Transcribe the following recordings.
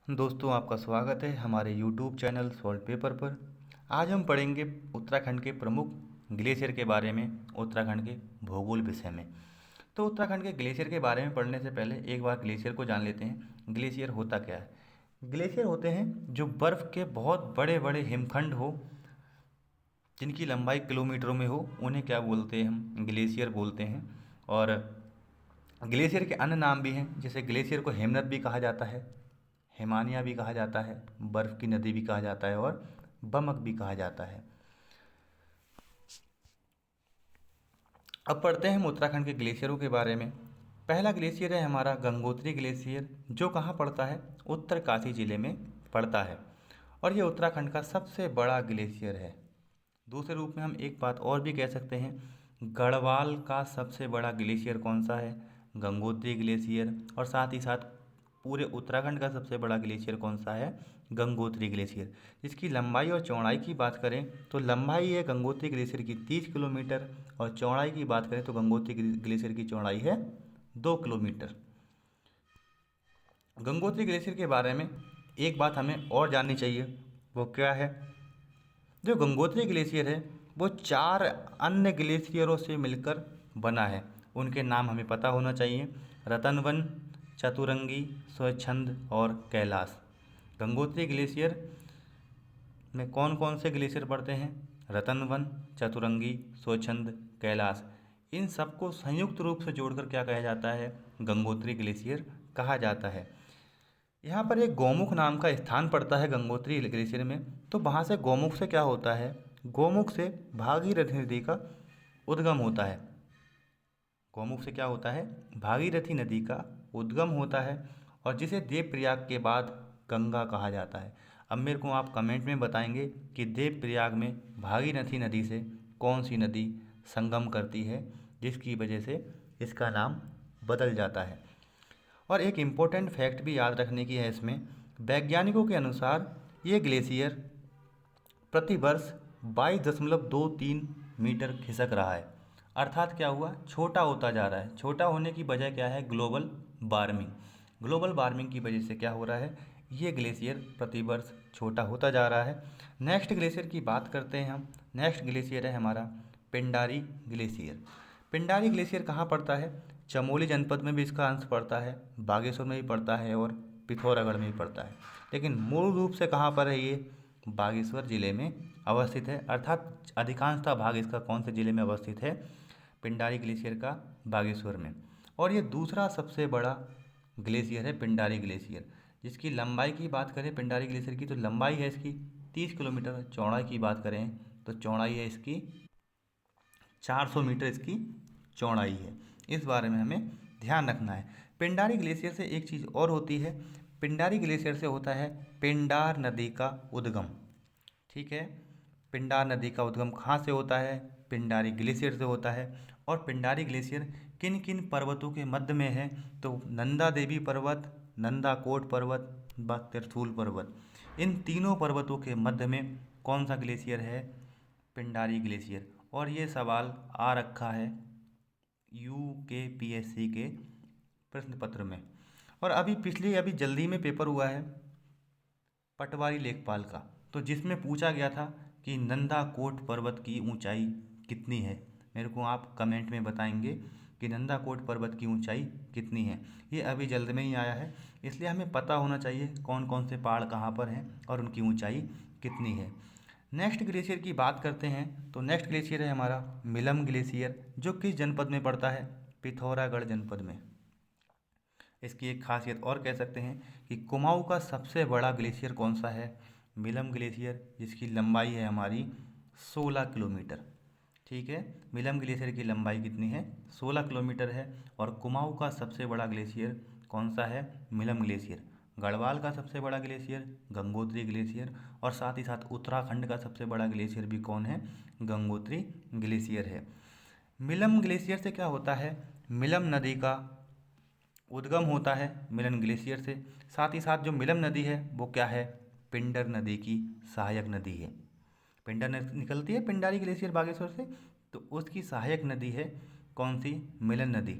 दोस्तों, आपका स्वागत है हमारे YouTube चैनल सॉल्ट पेपर पर। आज हम पढ़ेंगे उत्तराखंड के प्रमुख ग्लेशियर के बारे में, उत्तराखंड के भूगोल विषय में। तो उत्तराखंड के ग्लेशियर के बारे में पढ़ने से पहले एक बार ग्लेशियर को जान लेते हैं। ग्लेशियर होता क्या है? ग्लेशियर होते हैं जो बर्फ़ के बहुत बड़े बड़े हिमखंड हो, जिनकी लंबाई किलोमीटरों में हो, उन्हें क्या बोलते हैं? हम ग्लेशियर बोलते हैं। और ग्लेशियर के अन्य नाम भी हैं, जैसे ग्लेशियर को हिमनद भी कहा जाता है, हिमानिया भी कहा जाता है, बर्फ़ की नदी भी कहा जाता है और बमक भी कहा जाता है। अब पढ़ते हैं हम उत्तराखंड के ग्लेशियरों के बारे में। पहला ग्लेशियर है हमारा गंगोत्री ग्लेशियर, जो कहाँ पड़ता है? उत्तरकाशी जिले में पड़ता है और ये उत्तराखंड का सबसे बड़ा ग्लेशियर है। दूसरे रूप में हम एक बात और भी कह सकते हैं, गढ़वाल का सबसे बड़ा ग्लेशियर कौन सा है? गंगोत्री ग्लेशियर। और साथ ही साथ पूरे उत्तराखंड का सबसे बड़ा ग्लेशियर कौन सा है? गंगोत्री ग्लेशियर। इसकी लंबाई और चौड़ाई की बात करें तो लंबाई है गंगोत्री ग्लेशियर की 30 किलोमीटर और चौड़ाई की बात करें तो गंगोत्री ग्लेशियर की चौड़ाई है 2 किलोमीटर। गंगोत्री ग्लेशियर के बारे में एक बात हमें और जाननी चाहिए, वो क्या है? जो गंगोत्री ग्लेशियर है वो 4 अन्य ग्लेशियरों से मिलकर बना है। उनके नाम हमें पता होना चाहिए, रतनवन, चतुरंगी, स्वच्छंद और कैलाश। गंगोत्री ग्लेशियर में कौन कौन से ग्लेशियर पड़ते हैं? रतनवन, चतुरंगी, स्वच्छंद, कैलाश। इन सबको संयुक्त रूप से जोड़कर क्या कहा जाता है? गंगोत्री ग्लेशियर कहा जाता है। यहाँ पर एक गौमुख नाम का स्थान पड़ता है गंगोत्री ग्लेशियर में। तो वहाँ से गौमुख से क्या होता है? गौमुख से भागीरथी नदी का उद्गम होता है। गौमुख से क्या होता है? भागीरथी नदी का उद्गम होता है और जिसे देवप्रयाग के बाद गंगा कहा जाता है। अब मेरे को आप कमेंट में बताएंगे कि देवप्रयाग में भागीरथी नदी से कौन सी नदी संगम करती है, जिसकी वजह से इसका नाम बदल जाता है। और एक इम्पोर्टेंट फैक्ट भी याद रखने की है इसमें, वैज्ञानिकों के अनुसार ये ग्लेशियर प्रतिवर्ष 22.23 मीटर खिसक रहा है। अर्थात क्या हुआ? छोटा होता जा रहा है। छोटा होने की वजह क्या है? Global warming. ग्लोबल वार्मिंग की वजह से क्या हो रहा है? ये ग्लेशियर प्रतिवर्ष छोटा होता जा रहा है। नेक्स्ट ग्लेशियर की बात करते हैं हम। नेक्स्ट ग्लेशियर है हमारा पिंडारी ग्लेशियर। पिंडारी ग्लेशियर कहाँ पड़ता है? चमोली जनपद में भी इसका अंश पड़ता है, बागेश्वर में भी पड़ता है और पिथौरागढ़ में भी पड़ता है। लेकिन मूल रूप से कहाँ पर है ये? बागेश्वर जिले में अवस्थित है। अर्थात अधिकांशतः भाग इसका कौन से जिले में अवस्थित है? पिंडारी ग्लेशियर का बागेश्वर में। और ये दूसरा सबसे बड़ा ग्लेशियर है पिंडारी ग्लेशियर, जिसकी लंबाई की बात करें पिंडारी ग्लेशियर की तो लंबाई है इसकी 30 किलोमीटर। चौड़ाई की बात करें तो चौड़ाई है इसकी 400 मीटर इसकी चौड़ाई है। इस बारे में हमें ध्यान रखना है। पिंडारी ग्लेशियर से एक चीज़ और होती है, पिंडारी ग्लेशियर से होता है पिंडार नदी का उद्गम। ठीक है, पिंडार नदी का उद्गम कहाँ से होता है? पिंडारी ग्लेशियर से होता है। और पिंडारी ग्लेशियर किन किन पर्वतों के मध्य में है? तो नंदा देवी पर्वत, नंदाकोट पर्वत व तिरथुल पर्वत, इन तीनों पर्वतों के मध्य में कौन सा ग्लेशियर है? पिंडारी ग्लेशियर। और ये सवाल आ रखा है UKPSC के प्रश्न पत्र में। और अभी जल्दी में पेपर हुआ है पटवारी लेखपाल का, तो जिसमें पूछा गया था कि नंदाकोट पर्वत की ऊंचाई कितनी है। मेरे को आप कमेंट में बताएंगे कि नंदाकोट पर्वत की ऊंचाई कितनी है। ये अभी जल्द में ही आया है, इसलिए हमें पता होना चाहिए कौन कौन से पहाड़ कहाँ पर हैं और उनकी ऊंचाई कितनी है। नेक्स्ट ग्लेशियर की बात करते हैं तो नेक्स्ट ग्लेशियर है हमारा मिलम ग्लेशियर, जो किस जनपद में पड़ता है? पिथौरागढ़ जनपद में। इसकी एक खासियत और कह सकते हैं कि कुमाऊं का सबसे बड़ा ग्लेशियर कौन सा है? मिलम ग्लेशियर, जिसकी लंबाई है हमारी 16 किलोमीटर। ठीक है, मिलम ग्लेशियर की लंबाई कितनी है? 16 किलोमीटर है। और कुमाऊं का सबसे बड़ा ग्लेशियर कौन सा है? मिलम ग्लेशियर। गढ़वाल का सबसे बड़ा ग्लेशियर गंगोत्री ग्लेशियर। और साथ ही साथ उत्तराखंड का सबसे बड़ा ग्लेशियर भी कौन है? गंगोत्री ग्लेशियर है। मिलम ग्लेशियर से क्या होता है? मिलम नदी का उद्गम होता है मिलन ग्लेशियर से। साथ ही साथ जो मिलम नदी है वो क्या है? पिंडर नदी की सहायक नदी है। पिंडर निकलती है पिंडारी ग्लेशियर बागेश्वर से, तो उसकी सहायक नदी है कौन सी? मिलन नदी।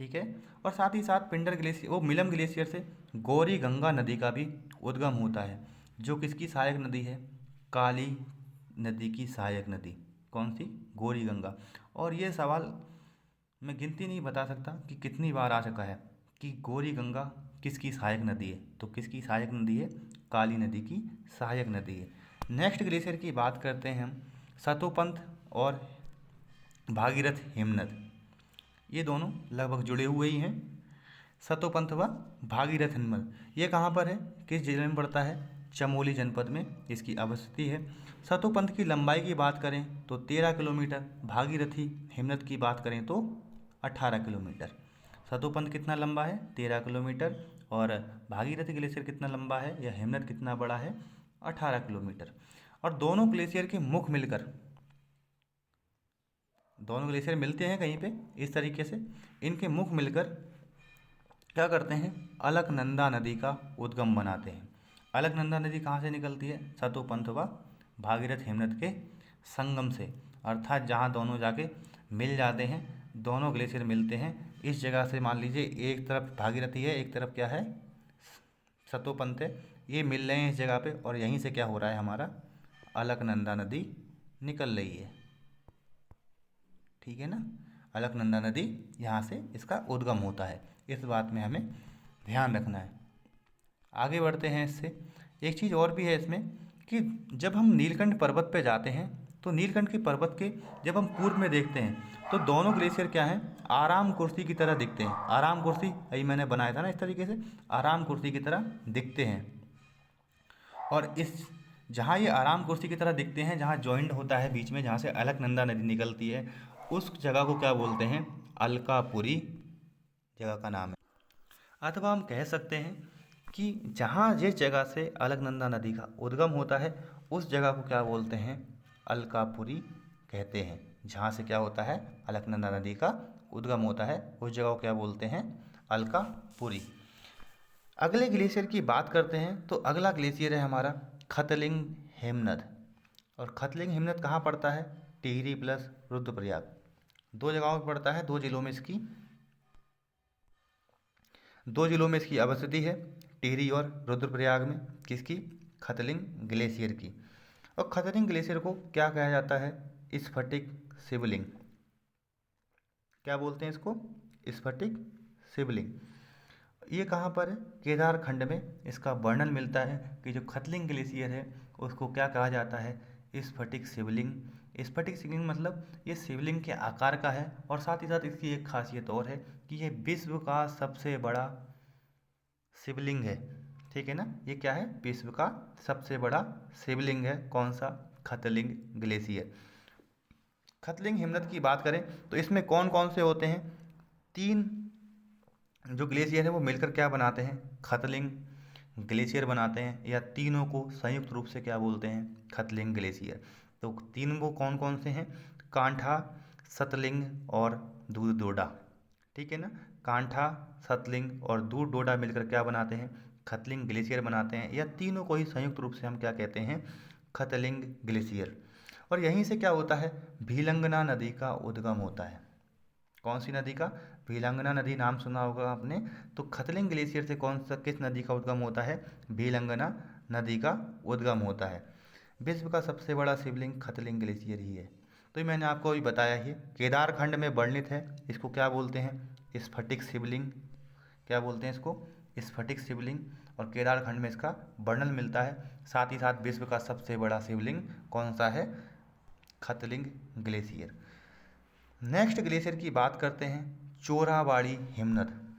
ठीक है। और साथ ही साथ पिंडर ग्लेशियर, वो मिलम ग्लेशियर से गौरी गंगा नदी का भी उद्गम होता है, जो किसकी सहायक नदी है? काली नदी की सहायक नदी। कौन सी? गौरी गंगा। और ये सवाल मैं गिनती नहीं बता सकता कि कितनी बार आ चुका है कि गौरी गंगा किसकी सहायक नदी है। तो किसकी सहायक नदी है? काली नदी की सहायक नदी है। नेक्स्ट ग्लेशियर की बात करते हैं हम, सतोपंथ और भागीरथ हिमनद। ये दोनों लगभग जुड़े हुए ही हैं। सतोपंथ व भागीरथ हिमनद ये कहाँ पर है, किस जिले में पड़ता है? चमोली जनपद में इसकी अवस्थिति है। सतोपंथ की लंबाई की बात करें तो 13 किलोमीटर, भागीरथी हिमनद की बात करें तो 18 किलोमीटर। सतोपंथ कितना लंबा है? 13 किलोमीटर। और भागीरथी ग्लेशियर कितना लंबा है या हिमनद कितना बड़ा है? 18 किलोमीटर। और दोनों ग्लेशियर के मुख मिलकर, दोनों ग्लेशियर मिलते हैं कहीं पे इस तरीके से, इनके मुख मिलकर क्या करते हैं? अलकनंदा नदी का उद्गम बनाते हैं। अलकनंदा नदी कहाँ से निकलती है? सतोपंथ व भागीरथ हिमनद के संगम से, अर्थात जहाँ दोनों जाके मिल जाते हैं, दोनों ग्लेशियर मिलते हैं इस जगह से। मान लीजिए एक तरफ भागीरथी है, एक तरफ क्या है? सतोपंथ है। ये मिल रहे हैं इस जगह पे, और यहीं से क्या हो रहा है? हमारा अलकनंदा नदी निकल रही है। ठीक है ना? अलकनंदा नदी यहाँ से इसका उद्गम होता है, इस बात में हमें ध्यान रखना है। आगे बढ़ते हैं इससे। एक चीज़ और भी है इसमें कि जब हम नीलकंठ पर्वत पे जाते हैं तो नीलकंठ के पर्वत के जब हम पूर्व में देखते हैं तो दोनों ग्लेशियर क्या हैं? आराम कुर्सी की तरह दिखते हैं। आराम कुर्सी यही मैंने बनाया था ना, इस तरीके से आराम कुर्सी की तरह दिखते हैं। और इस जहाँ ये आराम कुर्सी की तरह दिखते हैं, जहाँ जॉइंट होता है बीच में, जहाँ से अलकनंदा नदी निकलती है, उस जगह को क्या बोलते हैं? अलकापुरी जगह का नाम है। अथवा हम कह सकते हैं कि जहाँ जिस जगह से अलकनंदा नदी का उद्गम होता है उस जगह को क्या बोलते हैं? अलकापुरी कहते हैं। जहाँ से क्या होता है? अलकनंदा नदी का उद्गम होता है, उस जगह को क्या बोलते हैं? अलकापुरी। अगले ग्लेशियर की बात करते हैं तो अगला ग्लेशियर है हमारा खतलिंग हिमनद। और खतलिंग हिमनद कहाँ पड़ता है? टिहरी प्लस रुद्रप्रयाग, दो जगहों पर पड़ता है, दो जिलों में इसकी अवस्थिति है, टिहरी और रुद्रप्रयाग में। किसकी? खतलिंग ग्लेशियर की। और खतलिंग ग्लेशियर को क्या कहा जाता है? स्फटिक शिवलिंग। क्या बोलते हैं इसको? स्फटिक शिवलिंग। ये कहाँ पर है? केदारखंड में इसका वर्णन मिलता है कि जो खतलिंग ग्लेशियर है उसको क्या कहा जाता है? स्फटिक शिवलिंग। स्फटिक शिवलिंग मतलब ये शिवलिंग के आकार का है, और साथ ही साथ इसकी एक खासियत और है कि ये विश्व का सबसे बड़ा शिवलिंग है। ठीक है ना? ये क्या है? विश्व का सबसे बड़ा शिवलिंग है। कौन सा? खतलिंग ग्लेशियर। खतलिंग हिमनद की बात करें तो इसमें कौन कौन से होते हैं? 3 जो ग्लेशियर है वो मिलकर क्या बनाते हैं? खतलिंग ग्लेशियर बनाते हैं, या तीनों को संयुक्त रूप से क्या बोलते हैं? खतलिंग ग्लेशियर। तो तीन वो कौन कौन से हैं? कांठा, सतलिंग और दूध डोडा। ठीक है ना? कांठा, सतलिंग और दूध डोडा मिलकर क्या बनाते हैं? खतलिंग ग्लेशियर बनाते हैं, या तीनों को ही संयुक्त रूप से हम क्या कहते हैं? खतलिंग ग्लेशियर। और यहीं से क्या होता है? भीलंगना नदी का उद्गम होता है। कौन सी नदी का? भीलंगना नदी नाम सुना होगा आपने। तो खतलिंग ग्लेशियर से किस नदी का उद्गम होता है? भीलंगना नदी का उद्गम होता है। विश्व का सबसे बड़ा शिवलिंग खतलिंग ग्लेशियर ही है। तो ये मैंने आपको अभी बताया ही, केदारखंड में वर्णित है। इसको क्या बोलते हैं? स्फटिक शिवलिंग। क्या बोलते हैं इसको? स्फटिक शिवलिंग। और केदारखंड में इसका वर्णन मिलता है। साथ ही साथ विश्व का सबसे बड़ा शिवलिंग कौन सा है? खतलिंग ग्लेशियर। नेक्स्ट ग्लेशियर की बात करते हैं चोराबाड़ी हिमनद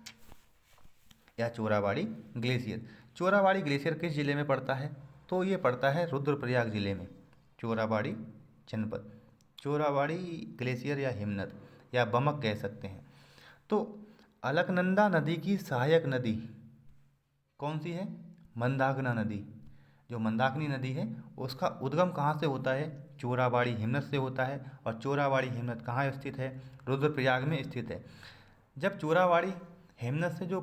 या चोराबाड़ी ग्लेशियर। चोराबाड़ी ग्लेशियर किस जिले में पड़ता है? तो ये पड़ता है रुद्रप्रयाग जिले में, चोराबाड़ी जनपद। चोराबाड़ी ग्लेशियर या हिमनद या बमक कह सकते हैं। तो अलकनंदा नदी की सहायक नदी कौन सी है? मंदाकिनी नदी। जो मंदाकिनी नदी है उसका उद्गम कहाँ से होता है? चोराबाड़ी हिमनद से होता है। और चोराबाड़ी हिमनद कहाँ स्थित है? रुद्रप्रयाग में स्थित है। जब चोराबाड़ी हिमनद से जो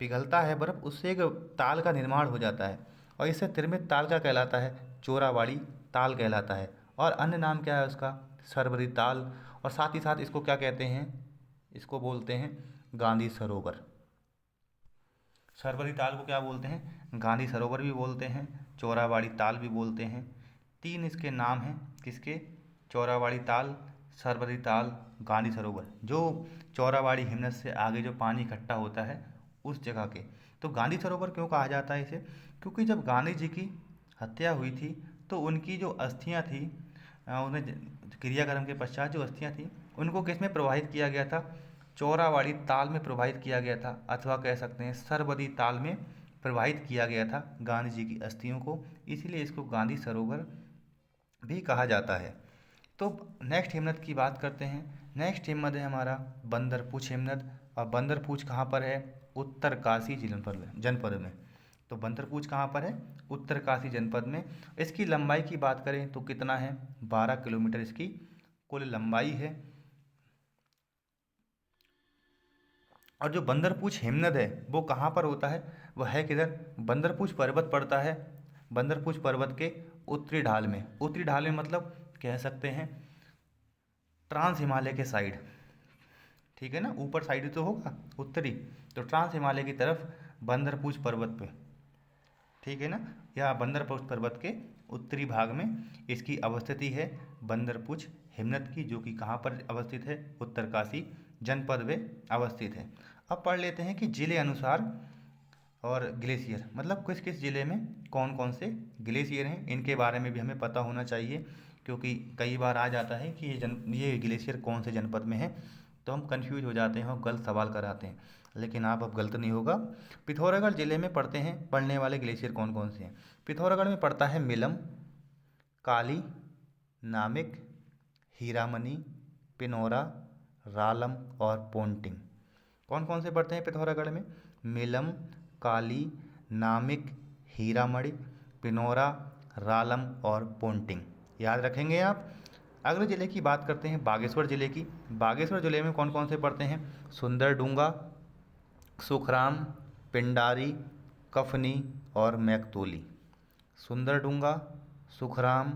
पिघलता है बर्फ़, उससे एक ताल का निर्माण हो जाता है, और इससे निर्मित ताल क्या कहलाता है? चोराबाड़ी ताल कहलाता है। और अन्य नाम क्या है उसका? सरबरी ताल। और साथ ही साथ इसको क्या कहते हैं? इसको बोलते हैं गांधी सरोवर। सरबरी ताल को क्या बोलते हैं? गांधी सरोवर भी बोलते हैं, चौराबाड़ी ताल भी बोलते हैं। 3 इसके नाम हैं, किसके? चौराबाड़ी ताल, सरबरी ताल, गांधी सरोवर। जो चौराबाड़ी हिमनद से आगे जो पानी इकट्ठा होता है उस जगह के। तो गांधी सरोवर क्यों कहा जाता है इसे? क्योंकि जब गांधी जी की हत्या हुई थी तो उनकी जो अस्थियां थी, उन्हें क्रियाक्रम के पश्चात जो अस्थियां थी उनको किस में प्रवाहित किया गया था? चौराबाड़ी ताल में प्रवाहित किया गया था, अथवा कह सकते हैं सरबरी ताल में प्रवाहित किया गया था गांधी जी की अस्थियों को। इसीलिए इसको गांधी सरोवर भी कहा जाता है। तो नेक्स्ट हिमनद की बात करते हैं। नेक्स्ट हिमनद है हमारा बंदरपूछ हिमनद। और बंदरपूछ कहाँ पर है? उत्तरकाशी जनपद में। तो बंदरपूछ कहाँ पर है? उत्तरकाशी जनपद में। इसकी लंबाई की बात करें तो कितना है? 12 किलोमीटर इसकी कुल लंबाई है। और जो बंदरपूछ हिमनद है वो कहाँ पर होता है? वह है किधर? बंदरपूछ पर्वत पड़ता है बंदरपूछ पर्वत के उत्तरी ढाल में। उत्तरी ढाल में मतलब कह सकते हैं ट्रांस हिमालय के साइड, ठीक है ना, ऊपर साइड तो होगा उत्तरी, तो ट्रांस हिमालय की तरफ बंदरपूछ पर्वत पे, ठीक है ना, यह बंदरपूछ पर्वत के उत्तरी भाग में इसकी अवस्थिति है बंदरपूछ हिमनद की, जो कि कहाँ पर अवस्थित है? उत्तरकाशी जनपद में अवस्थित है। अब पढ़ लेते हैं कि जिले अनुसार और ग्लेशियर, मतलब किस किस ज़िले में कौन कौन से ग्लेशियर हैं, इनके बारे में भी हमें पता होना चाहिए। क्योंकि कई बार आ जाता है कि ये ग्लेशियर कौन से जनपद में है, तो हम कंफ्यूज हो जाते हैं और गलत सवाल कराते हैं। लेकिन आप अब गलत नहीं होगा। पिथौरागढ़ ज़िले में पढ़ने वाले ग्लेशियर कौन कौन से हैं? पिथौरागढ़ में पड़ता है मिलम, काली, नामिक, हीरामनी, पिनौरा, रालम और पोंटिंग। कौन कौन से पड़ते हैं पिथौरागढ़ में? मिलम, काली, नामिक, हीरामणि, पिनौरा, रालम और पोंटिंग। याद रखेंगे आप। अगले ज़िले की बात करते हैं बागेश्वर ज़िले की। बागेश्वर ज़िले में कौन कौन से पड़ते हैं? सुंदरडूंगा, सुखराम, पिंडारी, कफनी और मैकतोली। सुंदरडूंगा, सुखराम,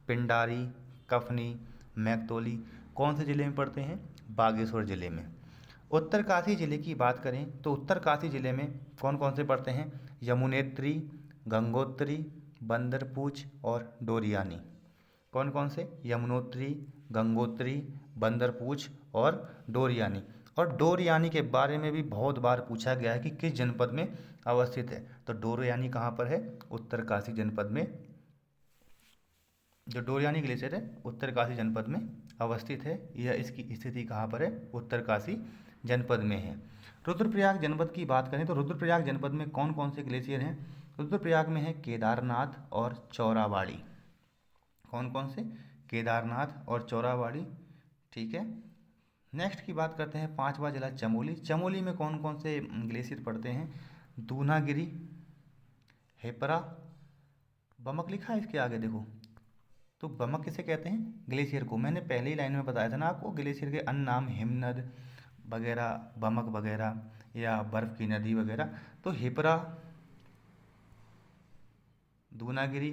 पिंडारी, कफनी, मैकतोली कौन से ज़िले में पड़ते हैं? बागेश्वर ज़िले में। उत्तरकाशी ज़िले की बात करें तो उत्तरकाशी ज़िले में कौन कौन से पड़ते हैं? यमुनेत्री, गंगोत्री, बंदरपूछ और डोरियानी। कौन कौन से? यमुनोत्री, गंगोत्री, बंदरपूछ और डोरियानी। और डोरियानी के बारे में भी बहुत बार पूछा गया है कि किस जनपद में अवस्थित है। तो डोरियानी कहाँ पर है? उत्तरकाशी जनपद में। जो डोरियानी ग्लेशियर है उत्तरकाशी जनपद में अवस्थित है। यह इसकी स्थिति कहाँ पर है? उत्तरकाशी जनपद में है। रुद्रप्रयाग जनपद की बात करें तो रुद्रप्रयाग जनपद में कौन कौन से ग्लेशियर हैं? रुद्रप्रयाग में है केदारनाथ और चौराबाड़ी। कौन कौन से? केदारनाथ और चौराबाड़ी, ठीक है। नेक्स्ट की बात करते हैं 5वां जिला चमोली। चमोली में कौन कौन से ग्लेशियर पड़ते हैं? दूनागिरी, हेपरा, बमक लिखा है इसके आगे देखो। तो बमक किसे कहते हैं? ग्लेशियर को। मैंने पहली लाइन में बताया था ना आपको, ग्लेशियर के अन्य नाम हिमनद वगैरह, बमक वगैरह या बर्फ़ की नदी वगैरह। तो हिपरा, दूनागिरी,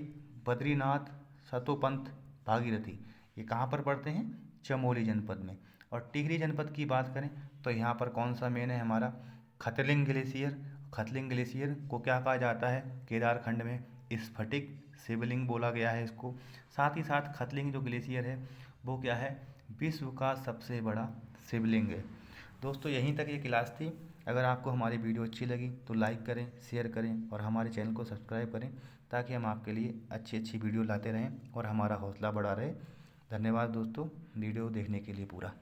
बद्रीनाथ, सतोपंथ, भागीरथी, ये कहाँ पर पड़ते हैं? चमोली जनपद में। और टिहरी जनपद की बात करें तो यहाँ पर कौन सा मेन है हमारा? खतलिंग ग्लेशियर। खतलिंग ग्लेशियर को क्या कहा जाता है? केदारखंड में स्फटिक शिवलिंग बोला गया है इसको। साथ ही साथ खतलिंग जो ग्लेशियर है वो क्या है? विश्व का सबसे बड़ा शिवलिंग है। दोस्तों यहीं तक ये क्लास थी। अगर आपको हमारी वीडियो अच्छी लगी तो लाइक करें, शेयर करें और हमारे चैनल को सब्सक्राइब करें, ताकि हम आपके लिए अच्छी अच्छी वीडियो लाते रहें और हमारा हौसला बढ़ा रहे। धन्यवाद दोस्तों वीडियो देखने के लिए पूरा।